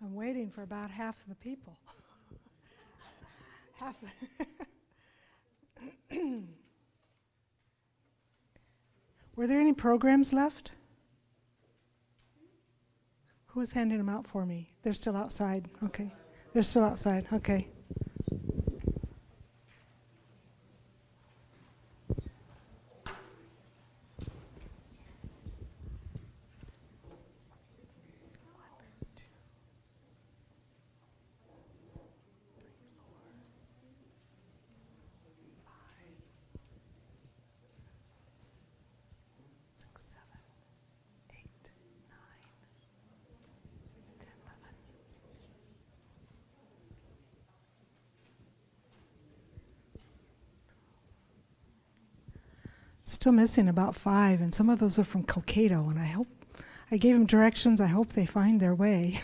I'm waiting for about half of the people. Half. Were there any programs left? Who was handing them out for me? They're still outside. Okay. They're still outside. Okay. Still missing about 5, and some of those are from Cokato, and I gave them directions. I hope they find their way.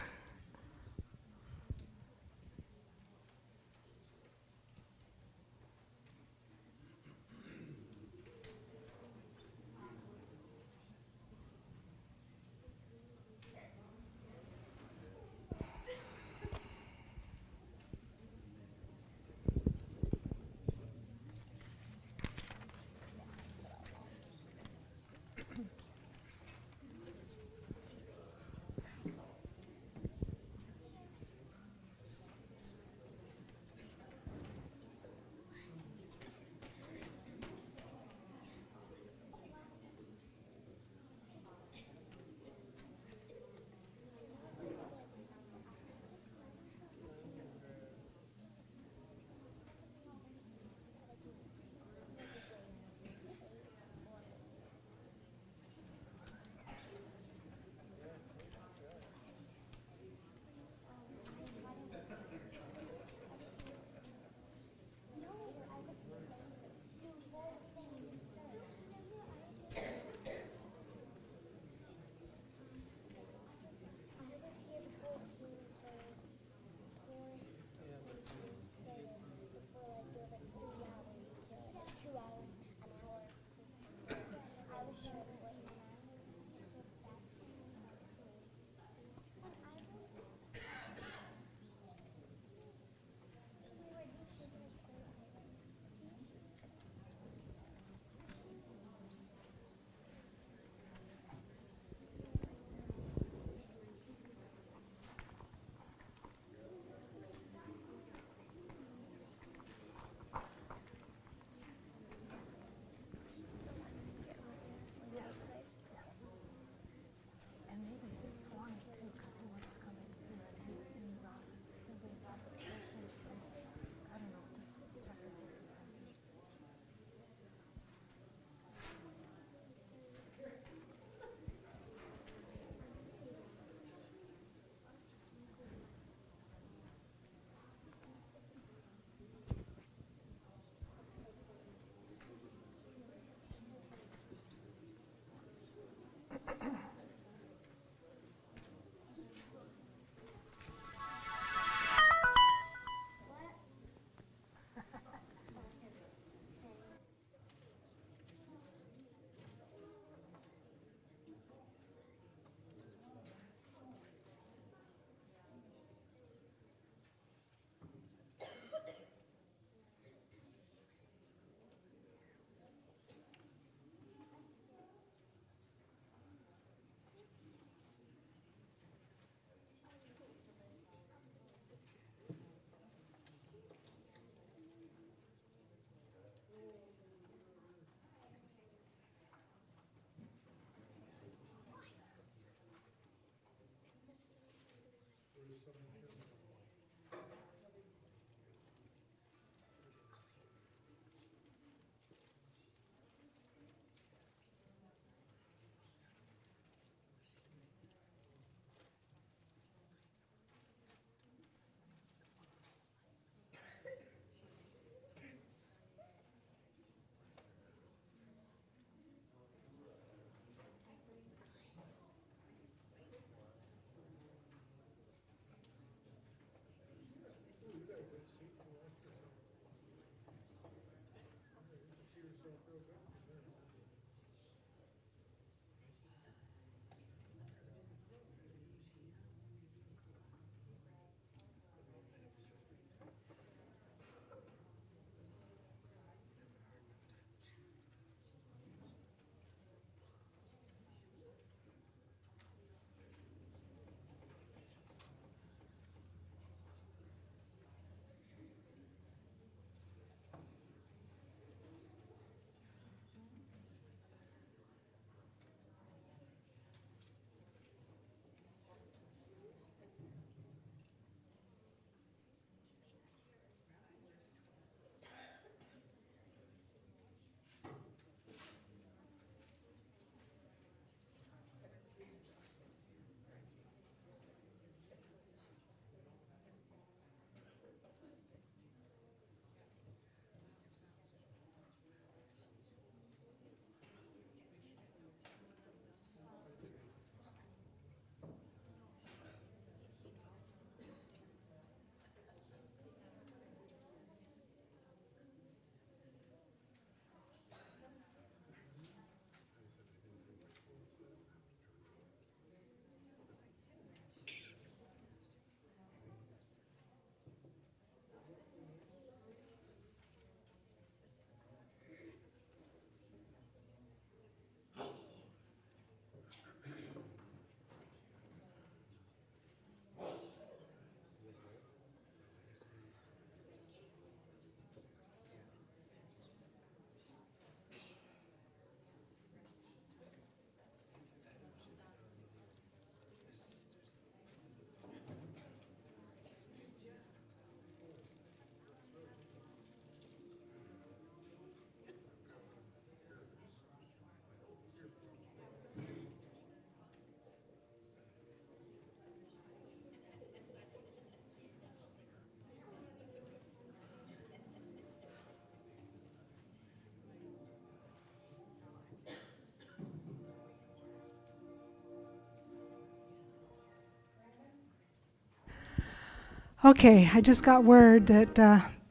Okay, I just got word that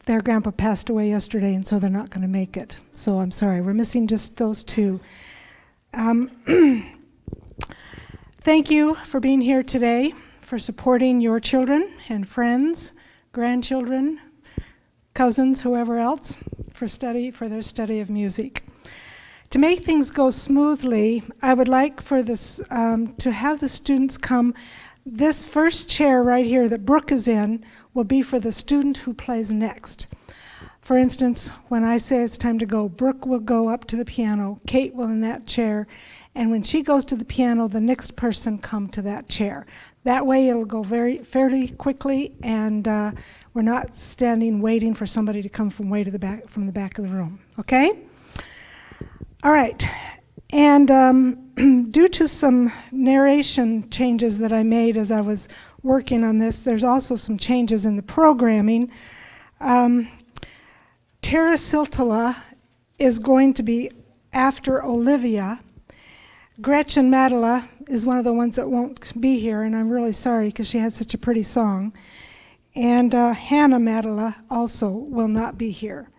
their grandpa passed away yesterday, and so they're not going to make it. So I'm sorry, we're missing just those two. Thank you for being here today, for supporting your children and friends, grandchildren, cousins, whoever else, for their study of music. To make things go smoothly, I would like for this to have the students come. This first chair right here that Brooke is in will be for the student who plays next. For instance, when I say it's time to go, Brooke will go up to the piano, Kate will in that chair, and when she goes to the piano, the next person come to that chair. That way it'll go fairly quickly, and we're not standing waiting for somebody to come from the back of the room, okay? All right, and due to some narration changes that I made as I was working on this, there's also some changes in the programming. Tara Siltala is going to be after Olivia. Gretchen Matala is one of the ones that won't be here, and I'm really sorry because she had such a pretty song. And Hannah Matala also will not be here.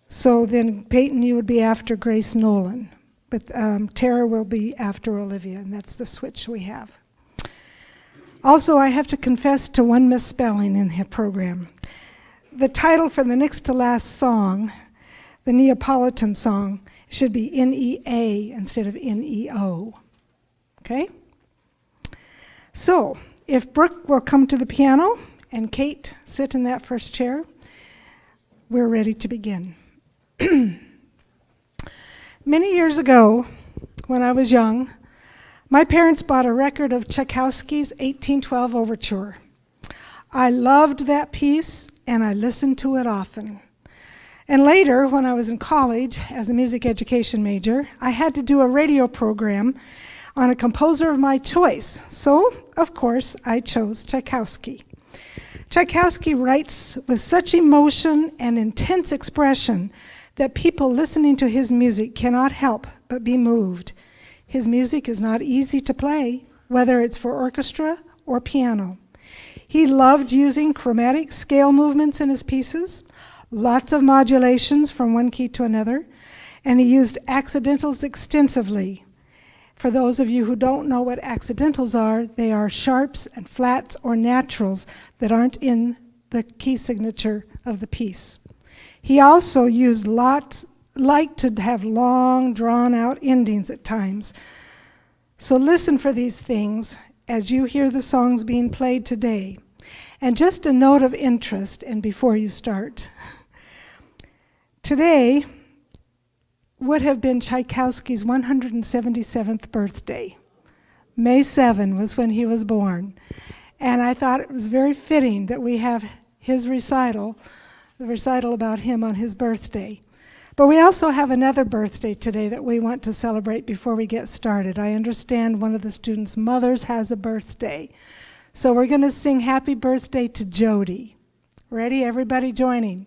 So then Peyton, you would be after Grace Nolan. But Tara will be after Olivia, and that's the switch we have. Also, I have to confess to one misspelling in the program. The title for the next to last song, the Neapolitan song, should be N-E-A instead of N-E-O. Okay? So, if Brooke will come to the piano and Kate sit in that first chair, we're ready to begin. Many years ago, when I was young, my parents bought a record of Tchaikovsky's 1812 Overture. I loved that piece, and I listened to it often. And later, when I was in college as a music education major, I had to do a radio program on a composer of my choice. So, of course, I chose Tchaikovsky. Tchaikovsky writes with such emotion and intense expression that people listening to his music cannot help but be moved. His music is not easy to play, whether it's for orchestra or piano. He loved using chromatic scale movements in his pieces, lots of modulations from one key to another, and he used accidentals extensively. For those of you who don't know what accidentals are, they are sharps and flats or naturals that aren't in the key signature of the piece. He also liked to have long, drawn-out endings at times. So listen for these things as you hear the songs being played today. And just a note of interest, and before you start. Today would have been Tchaikovsky's 177th birthday. May 7 was when he was born. And I thought it was very fitting that we have his recital, the recital about him on his birthday. But we also have another birthday today that we want to celebrate before we get started. I understand one of the students' mothers has a birthday. So we're going to sing happy birthday to Jody. Ready? Everybody joining.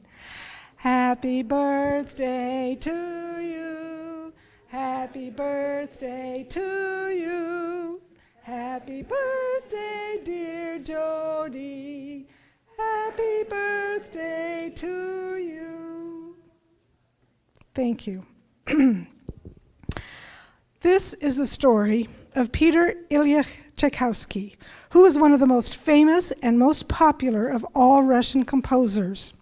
Happy birthday to you. Happy birthday to you. Happy birthday, dear Jody. Happy birthday to you. Thank you. This is the story of Peter Ilyich Tchaikovsky, who was one of the most famous and most popular of all Russian composers.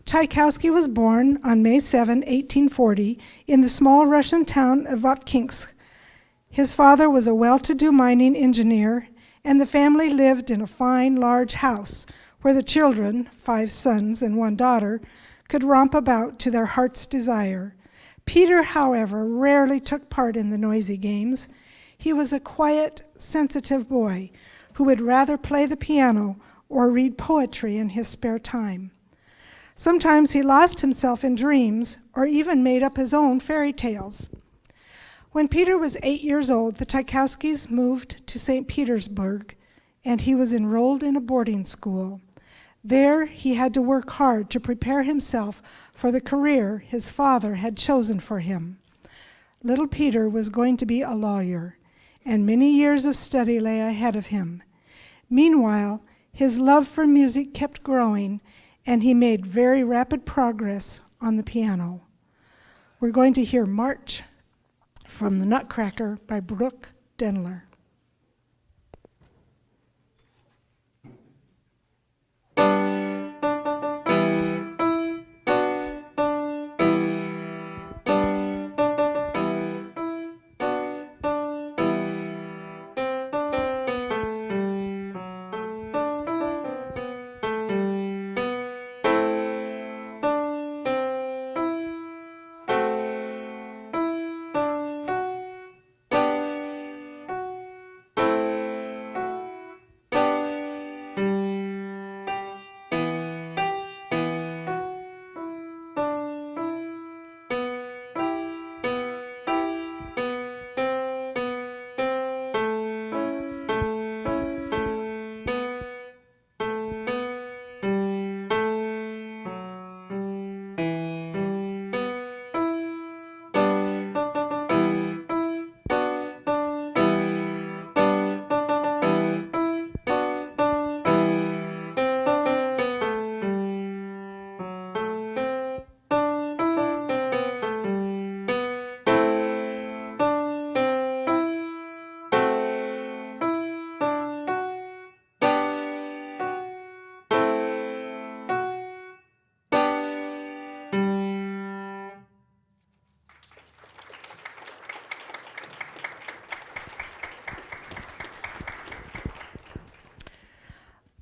Tchaikovsky was born on May 7, 1840, in the small Russian town of Votkinsk. His father was a well-to-do mining engineer, and the family lived in a fine, large house where the children, 5 sons and 1 daughter, could romp about to their heart's desire. Peter, however, rarely took part in the noisy games. He was a quiet, sensitive boy who would rather play the piano or read poetry in his spare time. Sometimes he lost himself in dreams or even made up his own fairy tales. When Peter was 8 years old, the Tchaikovskys moved to St. Petersburg, and he was enrolled in a boarding school. There, he had to work hard to prepare himself for the career his father had chosen for him. Little Peter was going to be a lawyer, and many years of study lay ahead of him. Meanwhile, His love for music kept growing, and he made very rapid progress on the piano. We're going to hear March from the Nutcracker by Brooke Denler.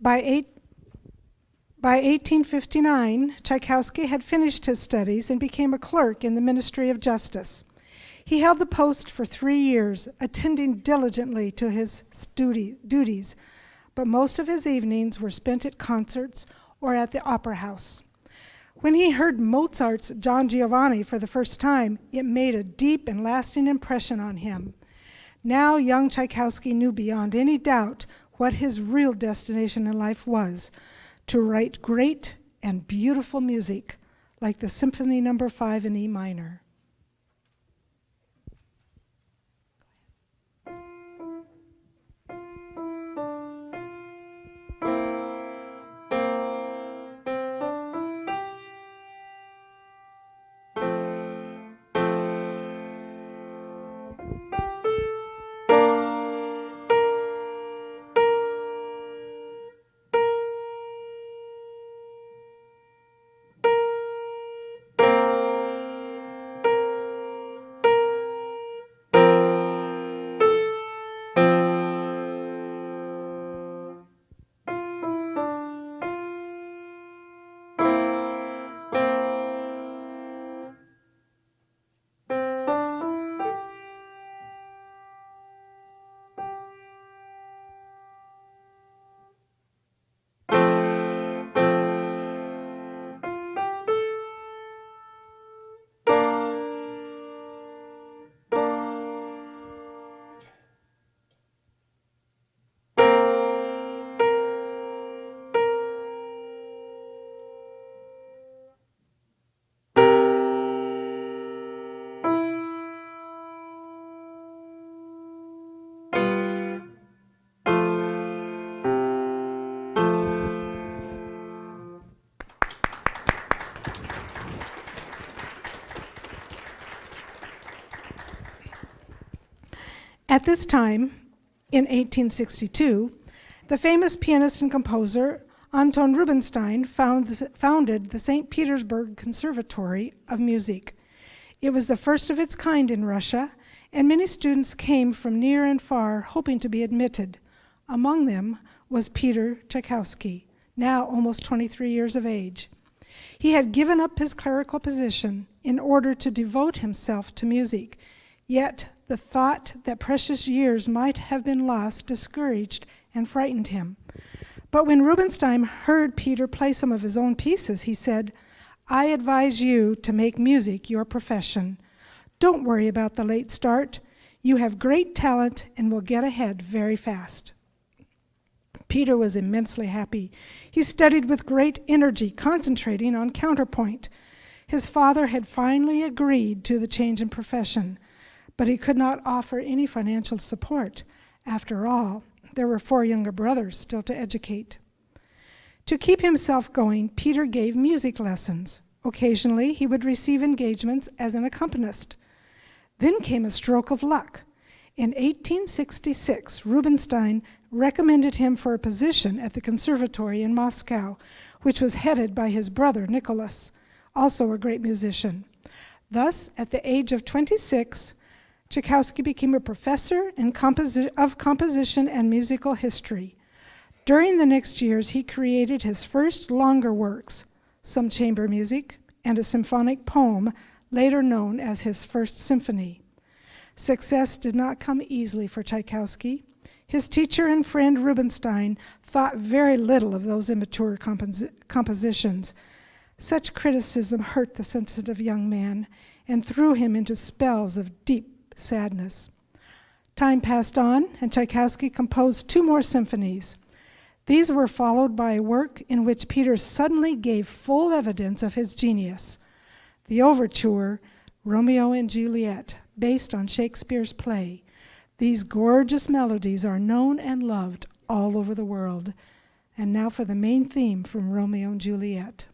By 1859, Tchaikovsky had finished his studies and became a clerk in the Ministry of Justice. He held the post for 3 years, attending diligently to his duties, but most of his evenings were spent at concerts or at the opera house. When he heard Mozart's Don Giovanni for the first time, it made a deep and lasting impression on him. Now young Tchaikovsky knew beyond any doubt what his real destination in life was: to write great and beautiful music like the Symphony No. 5 in E minor. At this time, in 1862, the famous pianist and composer Anton Rubinstein founded the St. Petersburg Conservatory of Music. It was the first of its kind in Russia, and many students came from near and far hoping to be admitted. Among them was Peter Tchaikovsky, now almost 23 years of age. He had given up his clerical position in order to devote himself to music, yet the thought that precious years might have been lost discouraged and frightened him. But when Rubinstein heard Peter play some of his own pieces, he said, "I advise you to make music your profession. Don't worry about the late start. You have great talent and will get ahead very fast." Peter was immensely happy. He studied with great energy, concentrating on counterpoint. His father had finally agreed to the change in profession, but he could not offer any financial support. After all, there were 4 younger brothers still to educate. To keep himself going, Peter gave music lessons. Occasionally, he would receive engagements as an accompanist. Then came a stroke of luck. In 1866, Rubinstein recommended him for a position at the conservatory in Moscow, which was headed by his brother Nicholas, also a great musician. Thus, at the age of 26, Tchaikovsky became a professor of composition and musical history. During the next years, he created his first longer works, some chamber music, and a symphonic poem, later known as his First Symphony. Success did not come easily for Tchaikovsky. His teacher and friend Rubinstein thought very little of those immature compositions. Such criticism hurt the sensitive young man and threw him into spells of deep sadness. Time passed on, and Tchaikovsky composed 2 more symphonies. These were followed by a work in which Peter suddenly gave full evidence of his genius, the overture, Romeo and Juliet, based on Shakespeare's play. These gorgeous melodies are known and loved all over the world. And now for the main theme from Romeo and Juliet.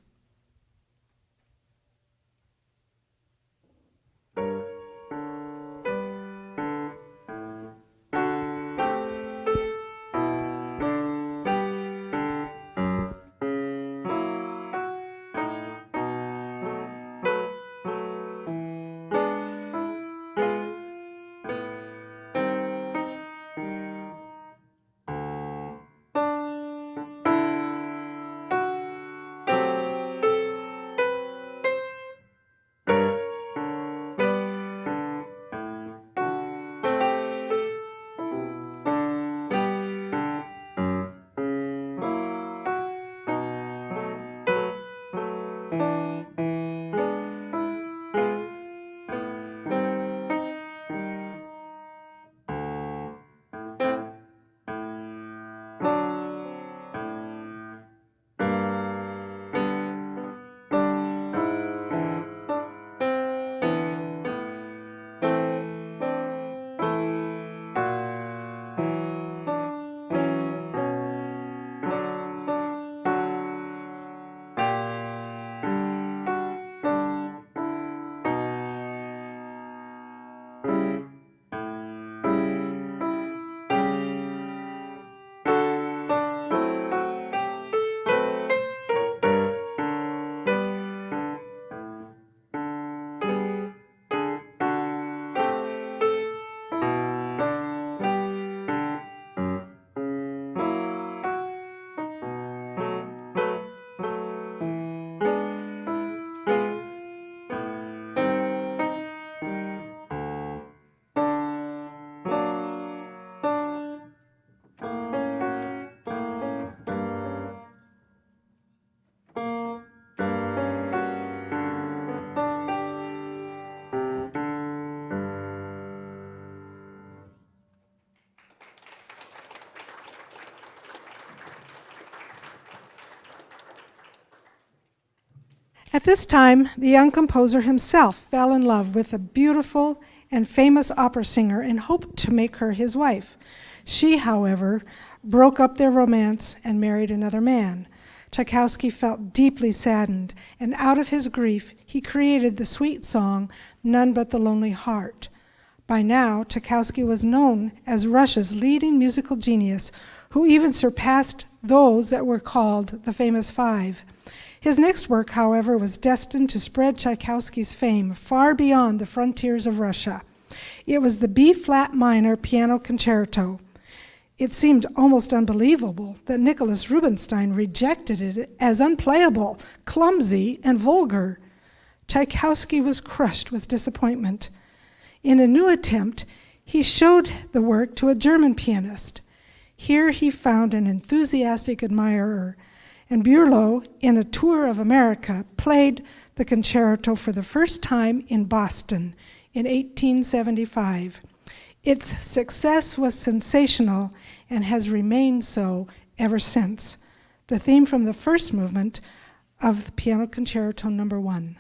At this time, the young composer himself fell in love with a beautiful and famous opera singer and hoped to make her his wife. She, however, broke up their romance and married another man. Tchaikovsky felt deeply saddened, and out of his grief, he created the sweet song, None But the Lonely Heart. By now, Tchaikovsky was known as Russia's leading musical genius, who even surpassed those that were called the famous Five. His next work, however, was destined to spread Tchaikovsky's fame far beyond the frontiers of Russia. It was the B-flat minor piano concerto. It seemed almost unbelievable that Nicholas Rubinstein rejected it as unplayable, clumsy, and vulgar. Tchaikovsky was crushed with disappointment. In a new attempt, he showed the work to a German pianist. Here he found an enthusiastic admirer, and Bülow, in a tour of America, played the concerto for the first time in Boston in 1875. Its success was sensational and has remained so ever since. The theme from the first movement of the Piano Concerto No. 1.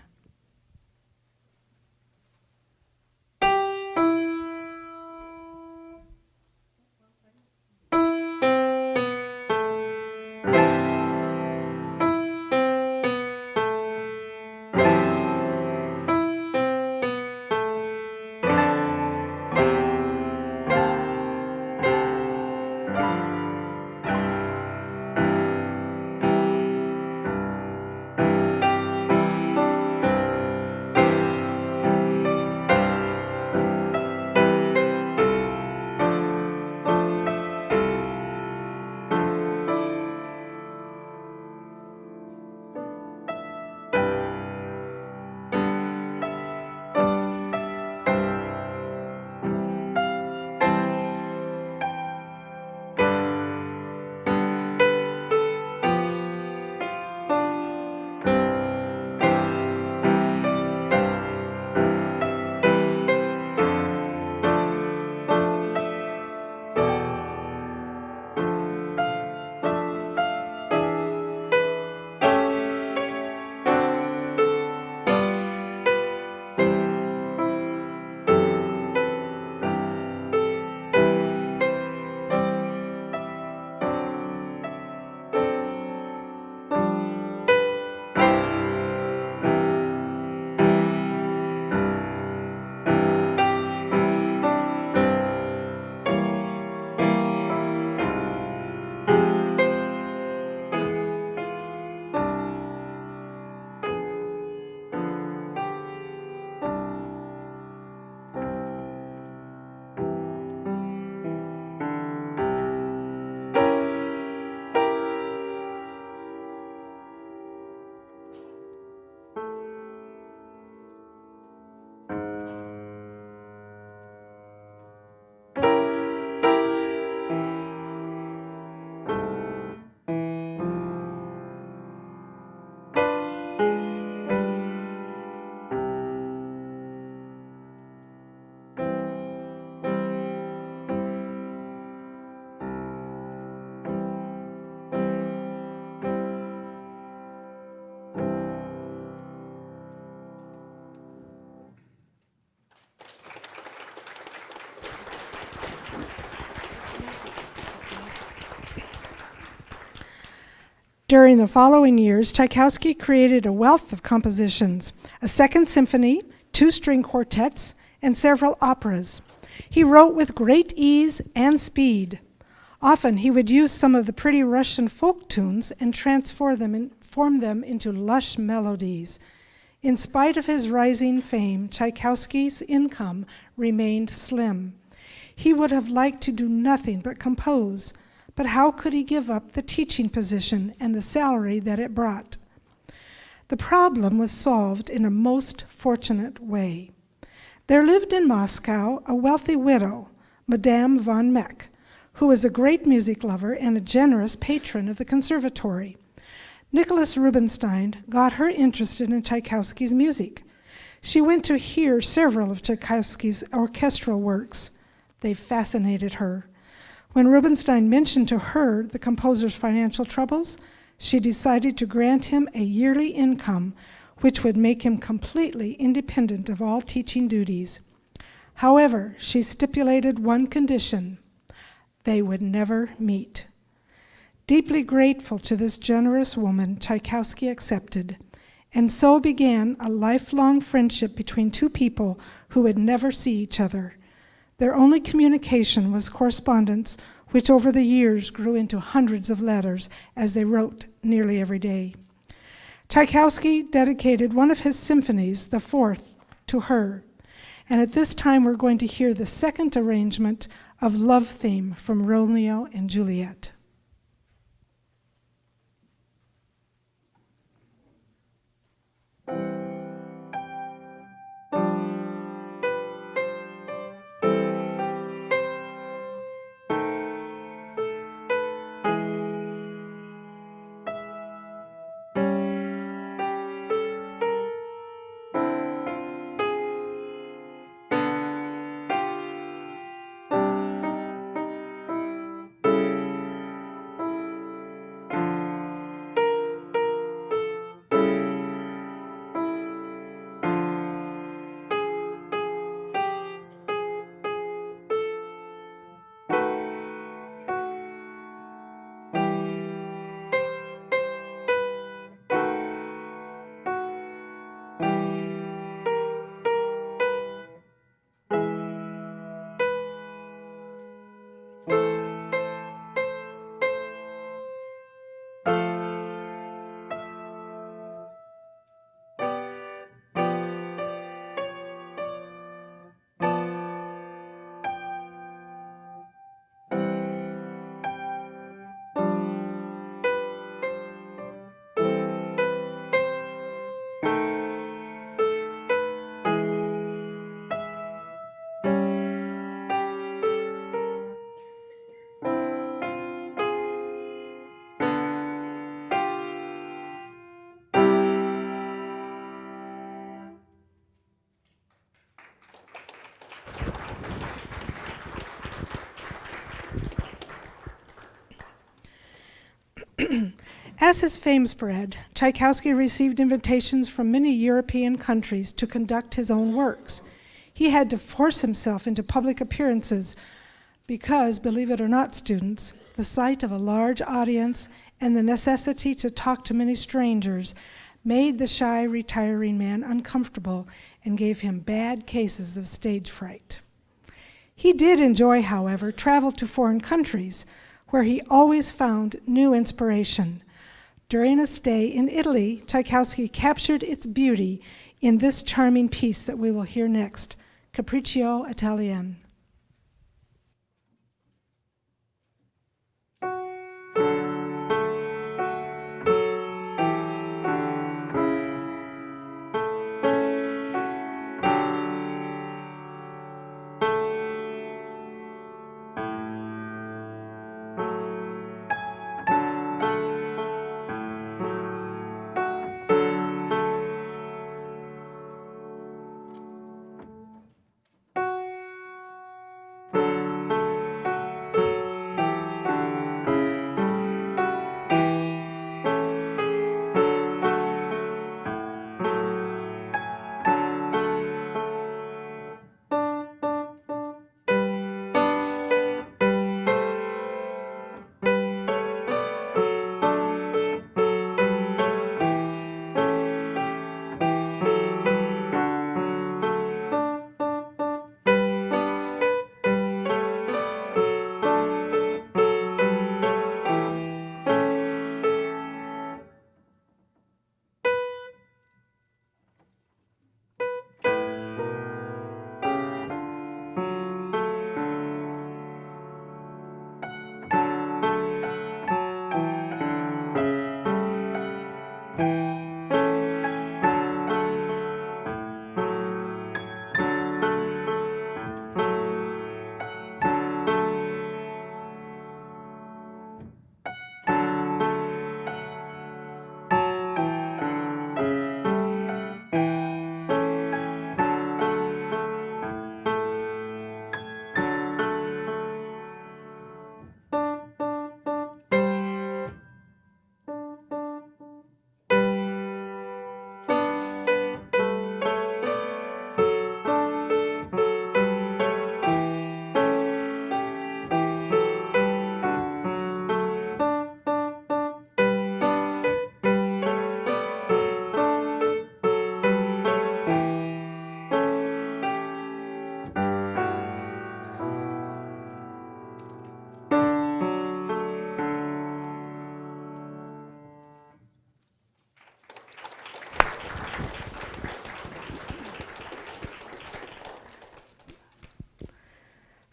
During the following years, Tchaikovsky created a wealth of compositions, a second symphony, 2 string quartets, and several operas. He wrote with great ease and speed. Often he would use some of the pretty Russian folk tunes and transform them into lush melodies. In spite of his rising fame, Tchaikovsky's income remained slim. He would have liked to do nothing but compose, but how could he give up the teaching position and the salary that it brought? The problem was solved in a most fortunate way. There lived in Moscow a wealthy widow, Madame von Meck, who was a great music lover and a generous patron of the conservatory. Nicholas Rubinstein got her interested in Tchaikovsky's music. She went to hear several of Tchaikovsky's orchestral works. They fascinated her. When Rubinstein mentioned to her the composer's financial troubles, she decided to grant him a yearly income which would make him completely independent of all teaching duties. However, she stipulated one condition: they would never meet. Deeply grateful to this generous woman, Tchaikovsky accepted, and so began a lifelong friendship between 2 people who would never see each other. Their only communication was correspondence, which over the years grew into hundreds of letters as they wrote nearly every day. Tchaikovsky dedicated one of his symphonies, the 4th, to her. And at this time we're going to hear the second arrangement of Love Theme from Romeo and Juliet. As his fame spread, Tchaikovsky received invitations from many European countries to conduct his own works. He had to force himself into public appearances because, believe it or not, students, the sight of a large audience and the necessity to talk to many strangers made the shy, retiring man uncomfortable and gave him bad cases of stage fright. He did enjoy, however, travel to foreign countries, where he always found new inspiration. During a stay in Italy, Tchaikovsky captured its beauty in this charming piece that we will hear next, Capriccio Italien.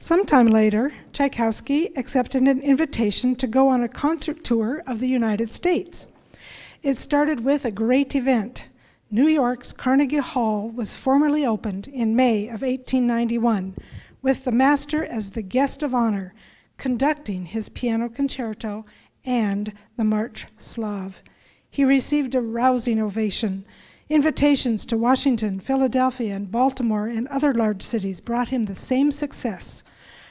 Sometime later, Tchaikovsky accepted an invitation to go on a concert tour of the United States. It started with a great event. New York's Carnegie Hall was formally opened in May of 1891, with the master as the guest of honor, conducting his piano concerto and the March Slav. He received a rousing ovation. Invitations to Washington, Philadelphia, and Baltimore and other large cities brought him the same success.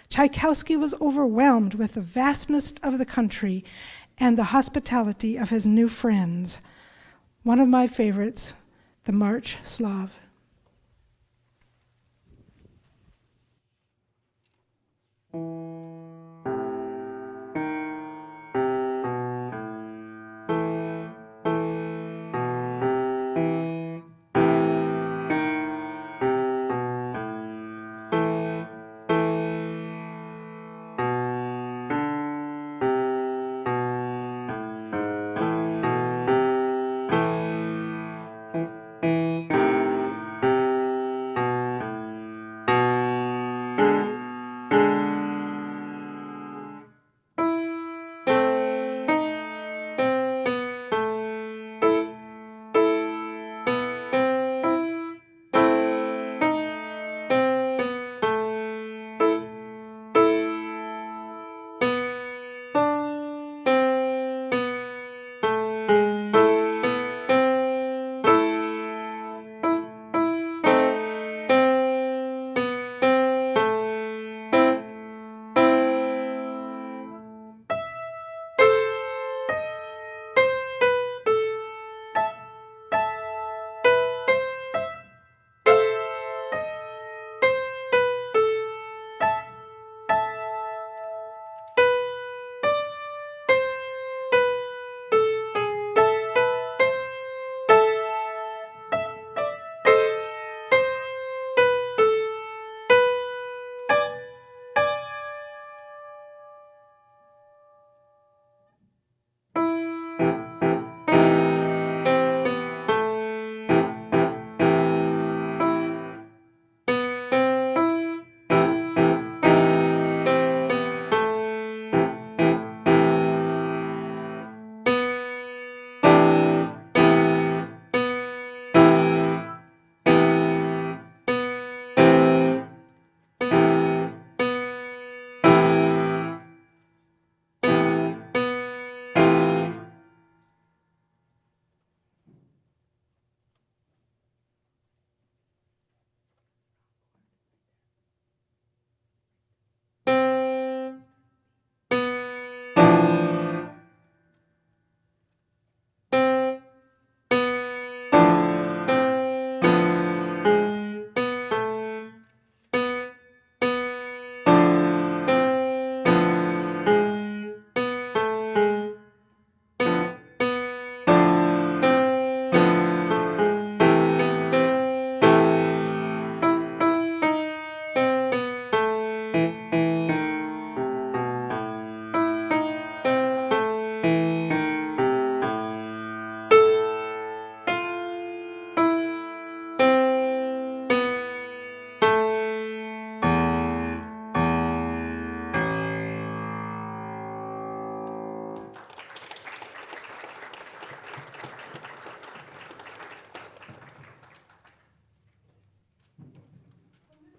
Tchaikovsky was overwhelmed with the vastness of the country and the hospitality of his new friends. One of my favorites, the March Slav.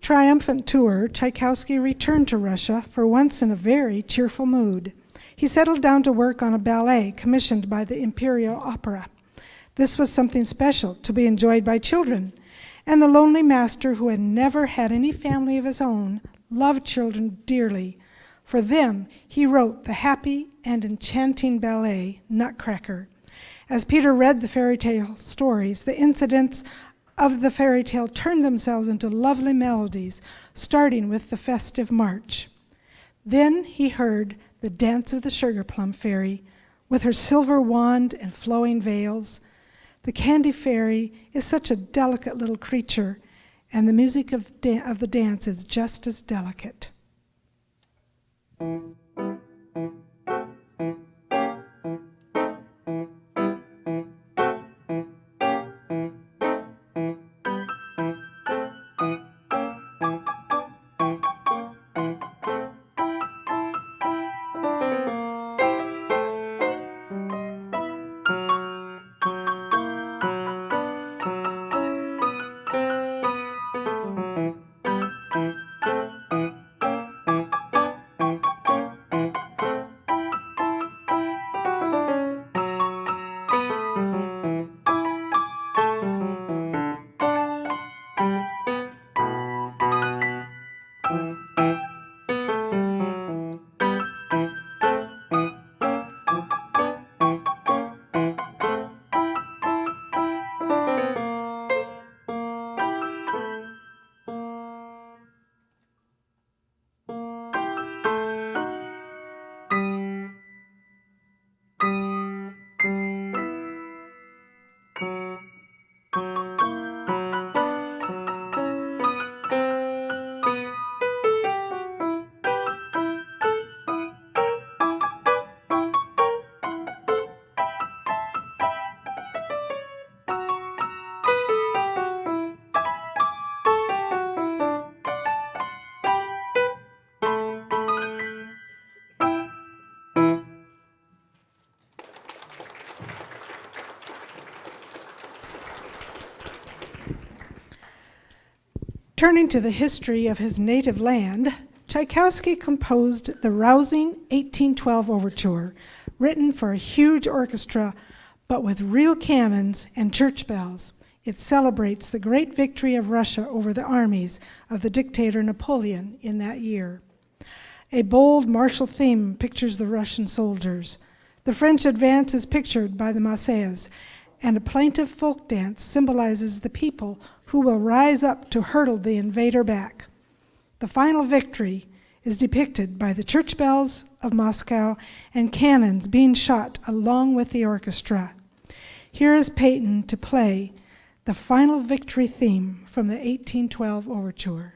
Triumphant tour, Tchaikovsky returned to Russia for once in a very cheerful mood. He settled down to work on a ballet commissioned by the Imperial Opera. This was something special to be enjoyed by children, and the lonely master, who had never had any family of his own, loved children dearly. For them, he wrote the happy and enchanting ballet, Nutcracker. As Peter read the fairy tale stories, the incidents of the fairy tale turned themselves into lovely melodies, starting with the festive march. Then he heard the dance of the sugar plum fairy, with her silver wand and flowing veils. The candy fairy is such a delicate little creature, and the music of the dance is just as delicate. Turning to the history of his native land, Tchaikovsky composed the rousing 1812 overture, written for a huge orchestra, but with real cannons and church bells. It celebrates the great victory of Russia over the armies of the dictator Napoleon in that year. A bold martial theme pictures the Russian soldiers. The French advance is pictured by the Marseillaise, and a plaintive folk dance symbolizes the people who will rise up to hurtle the invader back. The final victory is depicted by the church bells of Moscow and cannons being shot along with the orchestra. Here is Peyton to play the final victory theme from the 1812 overture.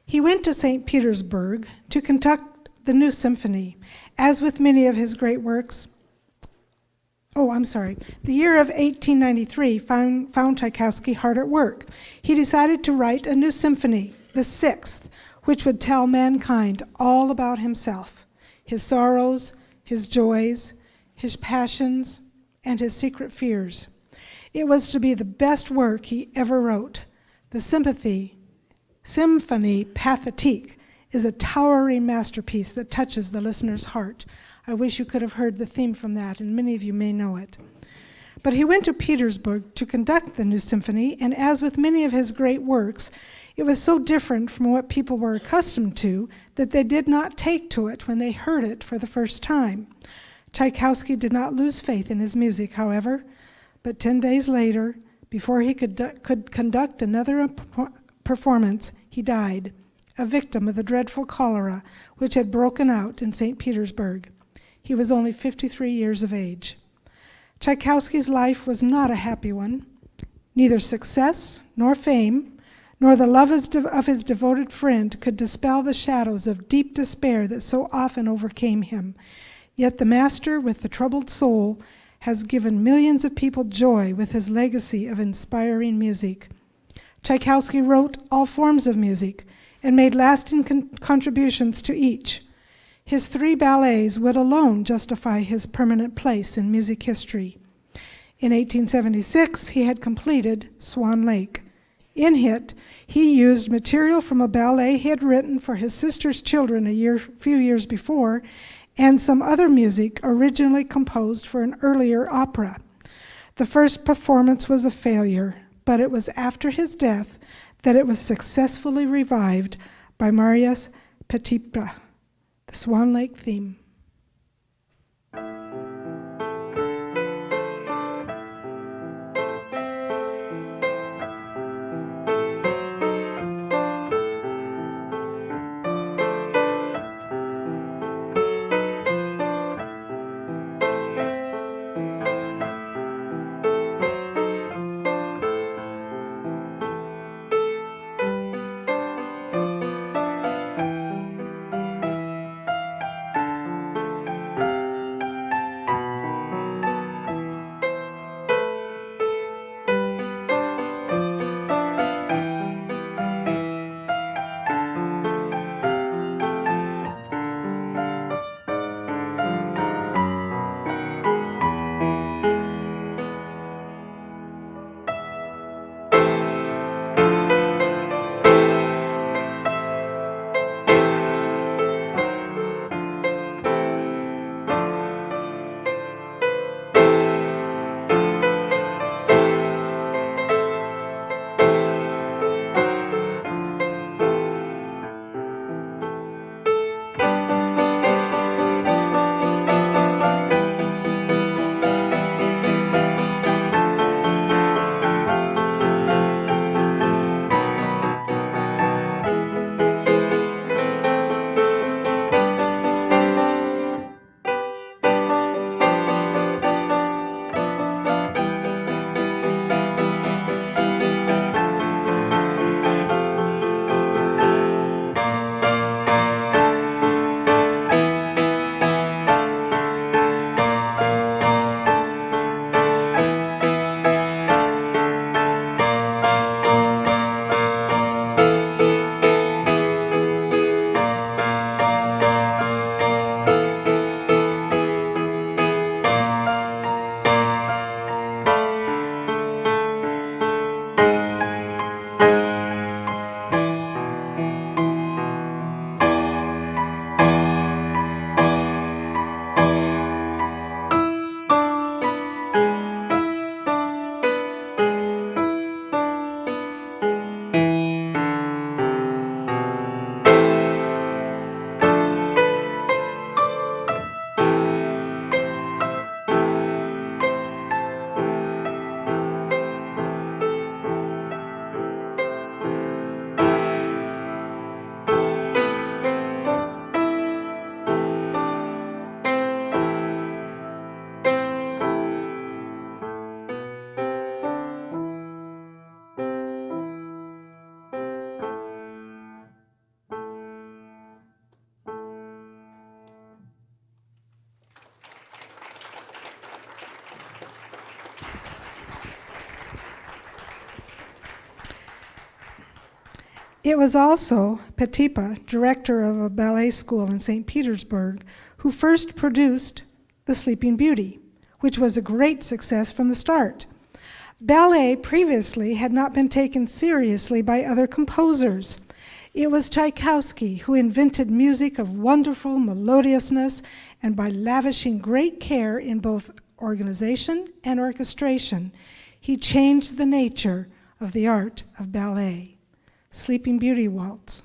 He went to St. Petersburg to conduct the new symphony. As with many of his great works, the year of 1893 found Tchaikovsky hard at work. He decided to write a new symphony, the sixth, which would tell mankind all about himself, his sorrows, his joys, his passions, and his secret fears. It was to be the best work he ever wrote. The Symphonie Pathétique is a towering masterpiece that touches the listener's heart. I wish you could have heard the theme from that, and many of you may know it. But he went to Petersburg to conduct the new symphony, and as with many of his great works, it was so different from what people were accustomed to that they did not take to it when they heard it for the first time. Tchaikovsky did not lose faith in his music, however, but 10 days later, before he could conduct another performance, he died, a victim of the dreadful cholera which had broken out in St. Petersburg. He was only 53 years of age. Tchaikovsky's life was not a happy one. Neither success nor fame, nor the love of his devoted friend could dispel the shadows of deep despair that so often overcame him. Yet the master with the troubled soul has given millions of people joy with his legacy of inspiring music. Tchaikovsky wrote all forms of music and made lasting contributions to each. His 3 ballets would alone justify his permanent place in music history. In 1876, he had completed Swan Lake. In it, he used material from a ballet he had written for his sister's children a few years before, and some other music originally composed for an earlier opera. The first performance was a failure, but it was after his death that it was successfully revived by Marius Petipa, the Swan Lake theme. It was also Petipa, director of a ballet school in St. Petersburg, who first produced The Sleeping Beauty, which was a great success from the start. Ballet previously had not been taken seriously by other composers. It was Tchaikovsky who invented music of wonderful melodiousness, and by lavishing great care in both organization and orchestration, he changed the nature of the art of ballet. Sleeping Beauty Waltz.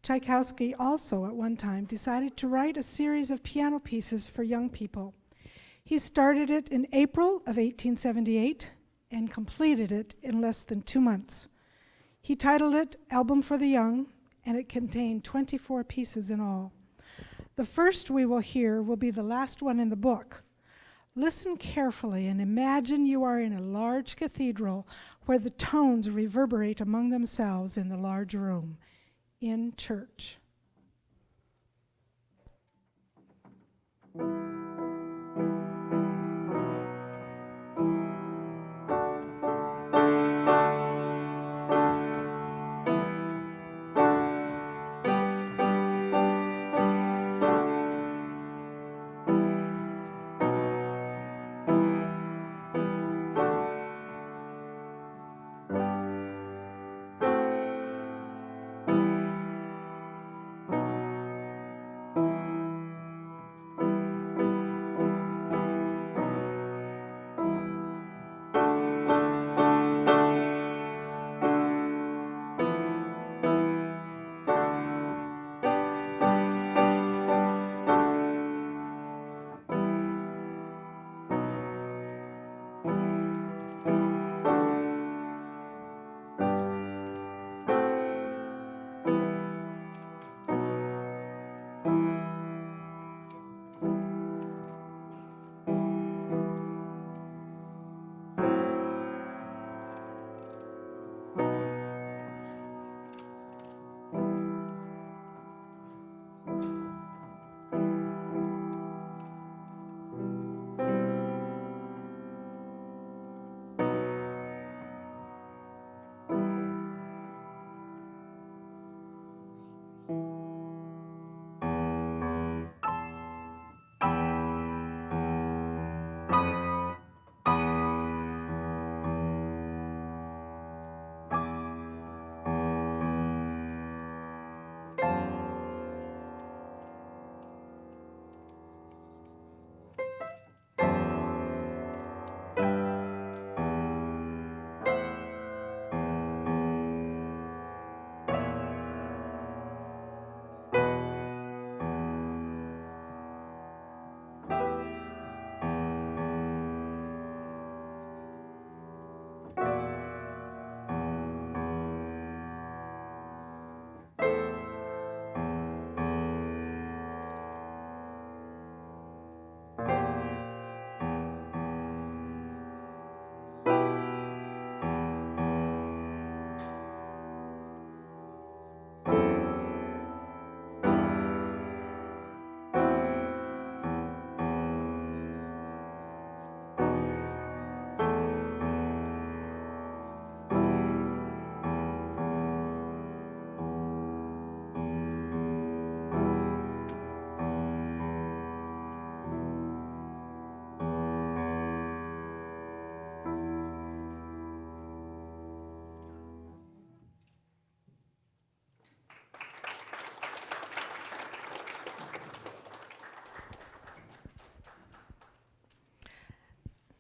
Tchaikovsky also at one time decided to write a series of piano pieces for young people. He started it in April of 1878 and completed it in less than 2 months. He titled it Album for the Young, and it contained 24 pieces in all. The first we will hear will be the last one in the book. Listen carefully and imagine you are in a large cathedral where the tones reverberate among themselves in the large room, in church.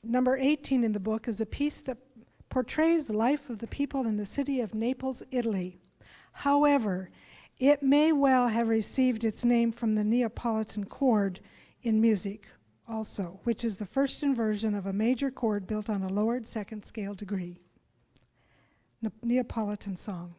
Number 18 in the book is a piece that portrays the life of the people in the city of Naples, Italy. However, it may well have received its name from the Neapolitan chord in music also, which is the first inversion of a major chord built on a lowered second scale degree. Neapolitan song.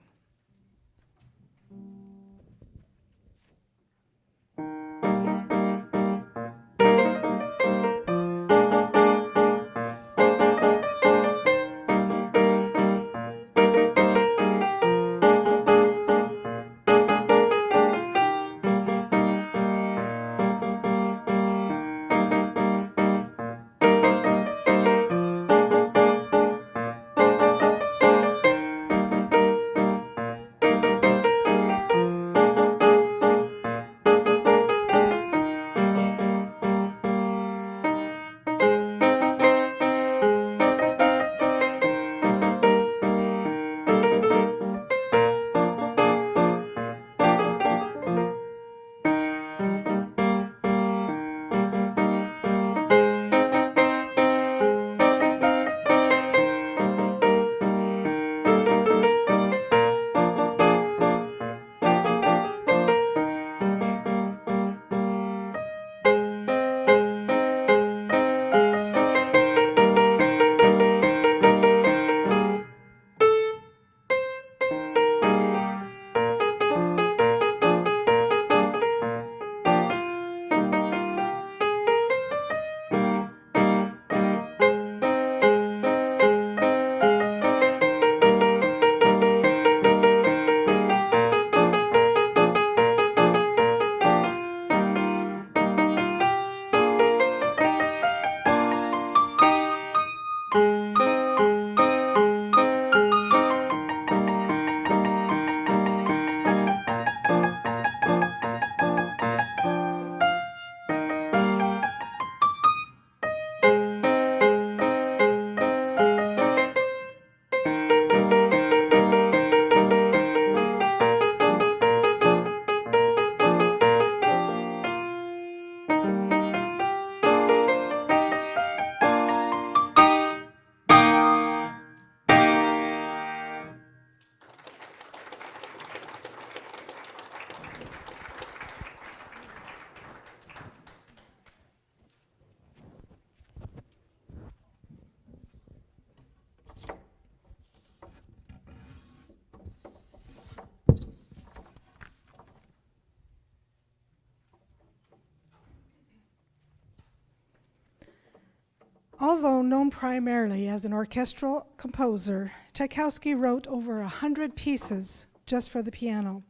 Although known primarily as an orchestral composer, Tchaikovsky wrote over 100 pieces just for the piano.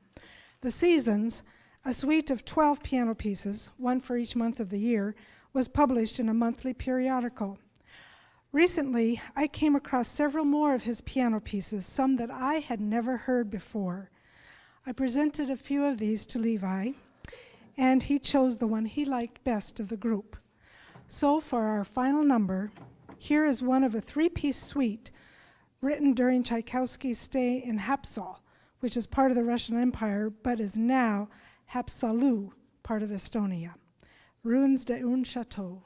The Seasons, a suite of 12 piano pieces, one for each month of the year, was published in a monthly periodical. Recently, I came across several more of his piano pieces, some that I had never heard before. I presented a few of these to Levi, and he chose the one he liked best of the group. So for our final number, here is one of a three-piece suite written during Tchaikovsky's stay in Hapsal, which is part of the Russian Empire, but is now Haapsalu, part of Estonia. Ruins de un Château.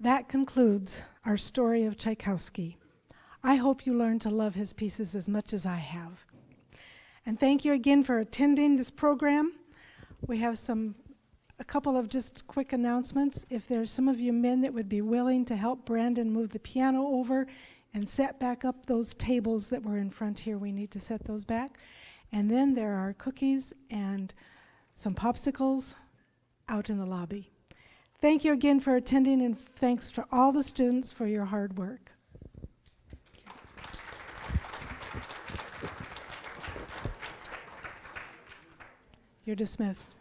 that concludes our story of Tchaikovsky. I hope you learn to love his pieces as much as I have. And thank you again for attending this program. We have a couple of just quick announcements. If there's some of you men that would be willing to help Brandon move the piano over and set back up those tables that were in front here, we need to set those back. And then there are cookies and some popsicles out in the lobby. Thank you again for attending, and thanks to all the students for your hard work. You're dismissed.